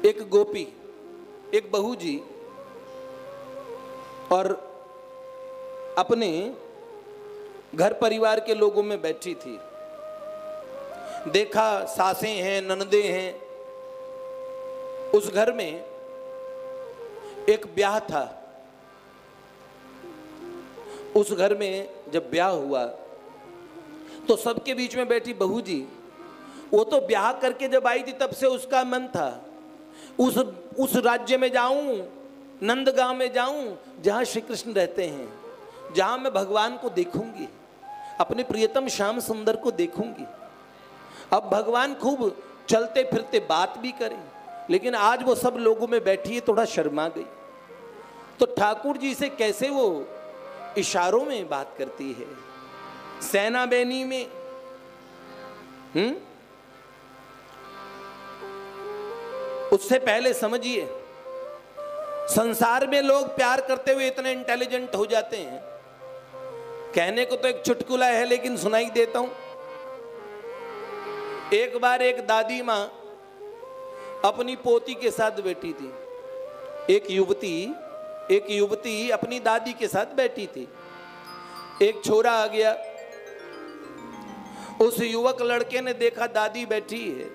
एक गोपी, एक बहू जी और अपने घर परिवार के लोगों में बैठी थी। देखा सासें हैं, ननदे हैं। उस घर में एक ब्याह था। उस घर में जब ब्याह हुआ तो सबके बीच में बैठी बहू जी, वो तो ब्याह करके जब आई थी तब से उसका मन था उस राज्य में जाऊं, नंदगांव में जाऊं जहां श्री कृष्ण रहते हैं, जहां मैं भगवान को देखूंगी, अपने प्रियतम श्याम सुंदर को देखूंगी। अब भगवान खूब चलते फिरते बात भी करें, लेकिन आज वो सब लोगों में बैठी है, थोड़ा शर्मा गई। तो ठाकुर जी से कैसे वो इशारों में बात करती है, सेना बेनी में। उससे पहले समझिए, संसार में लोग प्यार करते हुए इतने इंटेलिजेंट हो जाते हैं। कहने को तो एक चुटकुला है, लेकिन सुनाई देता हूं। एक बार एक दादी मां अपनी पोती के साथ बैठी थी। एक युवती अपनी दादी के साथ बैठी थी। एक छोरा आ गया। उस युवक लड़के ने देखा दादी बैठी है।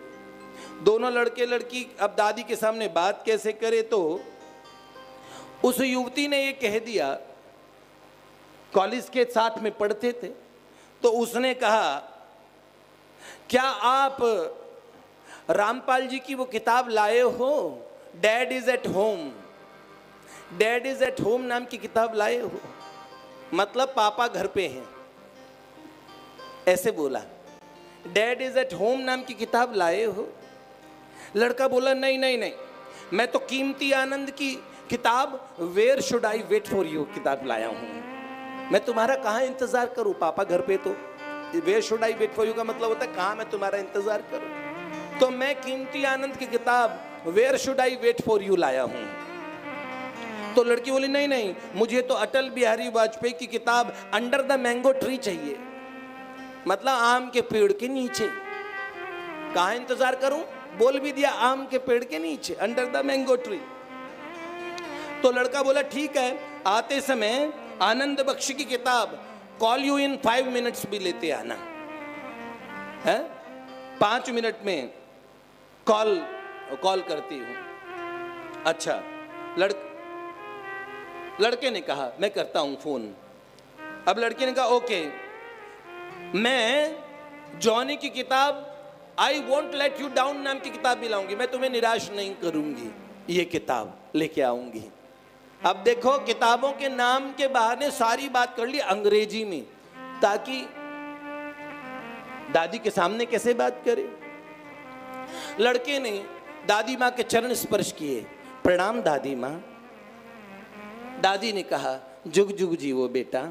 दोनों लड़के लड़की अब दादी के सामने बात कैसे करे, तो उस युवती ने ये कह दिया, कॉलेज के साथ में पढ़ते थे, तो उसने कहा, क्या आप रामपाल जी की वो किताब लाए हो, dad is at home? Dad is at home नाम की किताब लाए हो, मतलब पापा घर पे हैं, ऐसे बोला। डैड इज एट होम नाम की किताब लाए हो? लड़का बोला, नहीं नहीं नहीं, मैं तो कीमती आनंद की किताब where should I wait for you किताब लाया हूं। मैं तुम्हारा कहाँ इंतजार करूं, पापा घर पे। तो where should I wait for you का मतलब होता है कहाँ मैं तुम्हारा इंतजार करूं। तो मैं कीमती आनंद की किताब where should I wait for you लाया हूं। तो लड़की बोली, नहीं नहीं, मुझे तो अटल बिहारी वाजपेयी की किताब अंडर द मैंगो ट्री चाहिए, मतलब आम के पेड़ के नीचे। कहाँ इंतजार करूं? बोल भी दिया, आम के पेड़ के नीचे, अंडर द मैंगो ट्री। तो लड़का बोला, ठीक है, आते समय आनंद बख्शी की किताब कॉल यू इन 5 मिनट्स भी लेते आना है। 5 मिनट में कॉल करती हूं। अच्छा, लड़के ने कहा, मैं करता हूं फोन। अब लड़के ने कहा, ओके, मैं जॉनी की किताब I won't let you down नाम की किताब भी लाऊंगी, मैं तुम्हें निराश नहीं करूंगी, ये किताब लेके आऊंगी। अब देखो, किताबों के नाम के बहाने सारी बात कर ली अंग्रेजी में, ताकि दादी के सामने कैसे बात करे। लड़के ने दादी माँ के चरण स्पर्श किए, प्रणाम दादी माँ। दादी ने कहा, जुग जुग जीवो बेटा।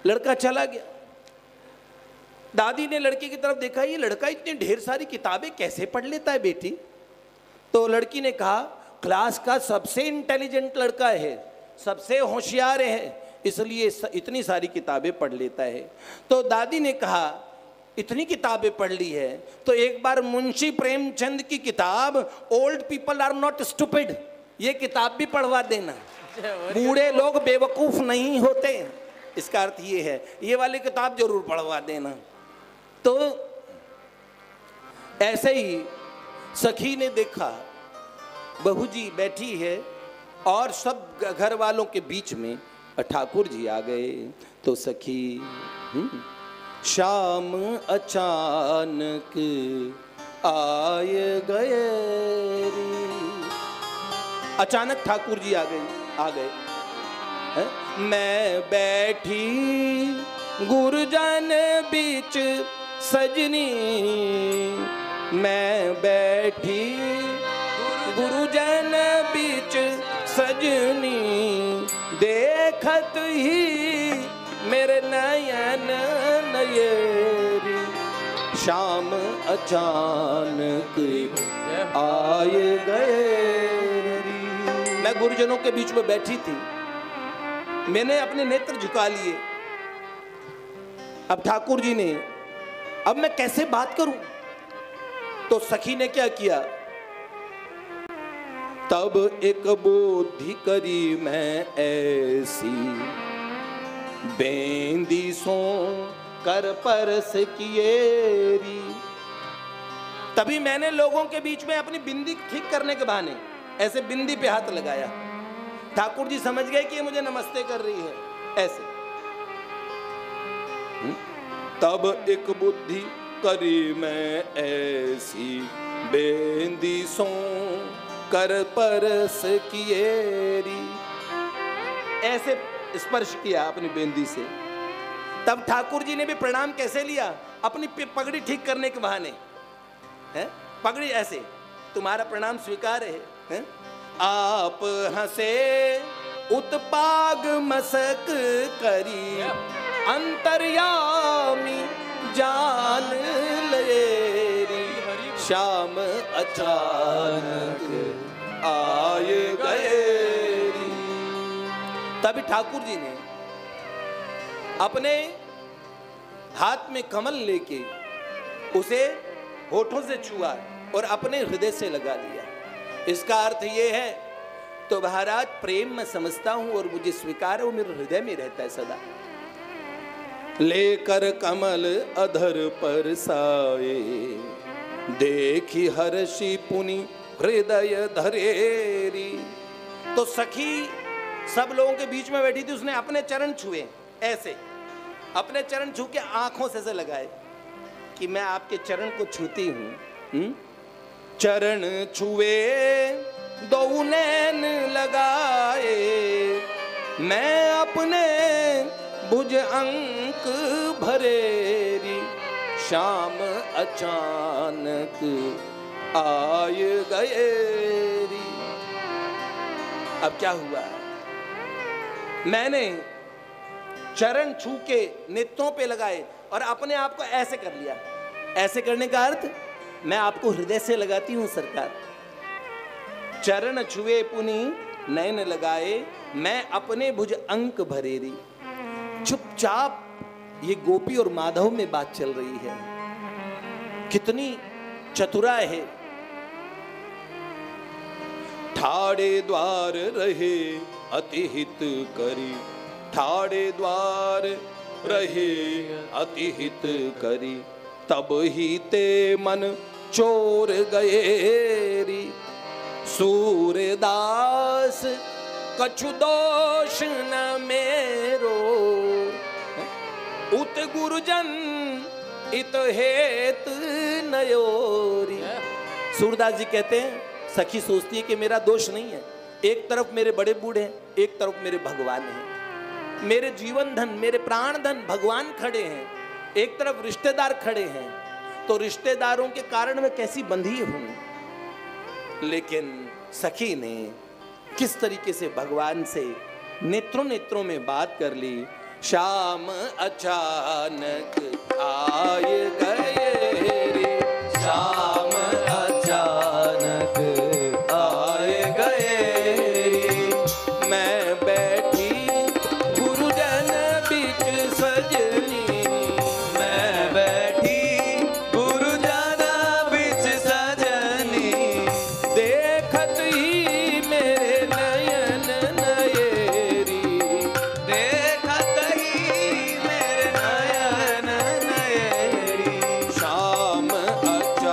लड़का चला गया। दादी ने लड़के की तरफ देखा, ये लड़का इतनी ढेर सारी किताबें कैसे पढ़ लेता है बेटी? तो लड़की ने कहा, क्लास का सबसे इंटेलिजेंट लड़का है, सबसे होशियार है, इसलिए इतनी सारी किताबें पढ़ लेता है। तो दादी ने कहा, इतनी किताबें पढ़ ली है तो एक बार मुंशी प्रेमचंद की किताब old people are not stupid, ये किताब भी पढ़वा देना। बूढ़े लोग बेवकूफ नहीं होते, इसका अर्थ ये है, ये वाली किताब जरूर पढ़वा देना। तो ऐसे ही सखी ने देखा, बहू जी बैठी है और सब घर वालों के बीच में ठाकुर जी आ गए। तो सखी, शाम अचानक आए गए रे। अचानक ठाकुर जी आ गए। मैं बैठी गुरुजन बीच सजनी, मैं बैठी गुरुजन बीच सजनी, देखत ही मेरे नयन नयरी, शाम अचानक आए गए। मैं गुरुजनों के बीच में बैठी थी, मैंने अपने नेत्र झुका लिए। अब ठाकुर जी ने, अब मैं कैसे बात करूं? तो सखी ने क्या किया, तब एक बुद्धि करी मैं ऐसी, बेंदी सो कर परस किएरी। तभी मैंने लोगों के बीच में अपनी बिंदी ठीक करने के बहाने ऐसे बिंदी पे हाथ लगाया। ठाकुर जी समझ गए कि ये मुझे नमस्ते कर रही है, ऐसे। तब एक बुद्धि करी मैं ऐसी, बेंदी सो कर परस किएरी। ऐसे स्पर्श किया अपनी बेंदी से। तब ठाकुर जी ने भी प्रणाम कैसे लिया? अपनी पगड़ी ठीक करने के बहाने, है? पगड़ी ऐसे, तुम्हारा प्रणाम स्वीकार है? आप हंसे उत्पाग मसक करी, अंतर्यामी जान लेरी। श्याम अचानक आए गएरी। तभी ठाकुर जी ने अपने हाथ में कमल लेके उसे होठों से छुआ और अपने हृदय से लगा लिया। इसका अर्थ यह है, तो महाराज प्रेम मैं समझता हूं और मुझे स्वीकार है, वो मेरे हृदय में रहता है सदा। लेकर कमल अधर पर साए, देखी हर्षि पुनि हृदय धरेरी। तो सखी सब लोगों के बीच में बैठी थी, उसने अपने चरण छुए, ऐसे अपने चरण छू के आंखों से लगाए कि मैं आपके चरण को छूती हूं। चरण छुए दो नैन लगाए, मैं अपने भुज अंक भरेरी। शाम अचानक आए गएरी। अब क्या हुआ? मैंने चरण छू के नेत्रों पे लगाए और अपने आप को ऐसे कर लिया। ऐसे करने का अर्थ, मैं आपको हृदय से लगाती हूं सरकार। चरण छुए पुनि नयन लगाए, मैं अपने भुज अंक भरेरी। चुपचाप ये गोपी और माधव में बात चल रही है। कितनी चतुरा है। ठाड़े द्वार रहे अति हित करी, ठाड़े द्वार रहे अति हित करी। तब ही ते मन चोर गएरी। सूरदास कछु दोष न मेरो, उत गुरुजन इत हेत नयोरी। सूरदास जी कहते हैं, सखी सोचती है कि मेरा दोष नहीं है। एक तरफ मेरे बड़े बूढ़े हैं, एक तरफ मेरे भगवान हैं। मेरे जीवन धन, मेरे प्राण धन भगवान खड़े हैं, एक तरफ रिश्तेदार खड़े हैं। तो रिश्तेदारों के कारण मैं कैसी बंधी हूं। लेकिन सखी ने किस तरीके से भगवान से नेत्रों नेत्रों में बात कर ली। शाम अचानक आए गए रे, शाम अचानक आए गए रे। मैं बैठी गुरुजन बिच सजनी, मैं बैठी गुरुजन बिच सजनी। देखत ही मेरे नयन नयेरी, देखत ही मेरे नयन नयेरी। शाम अचानक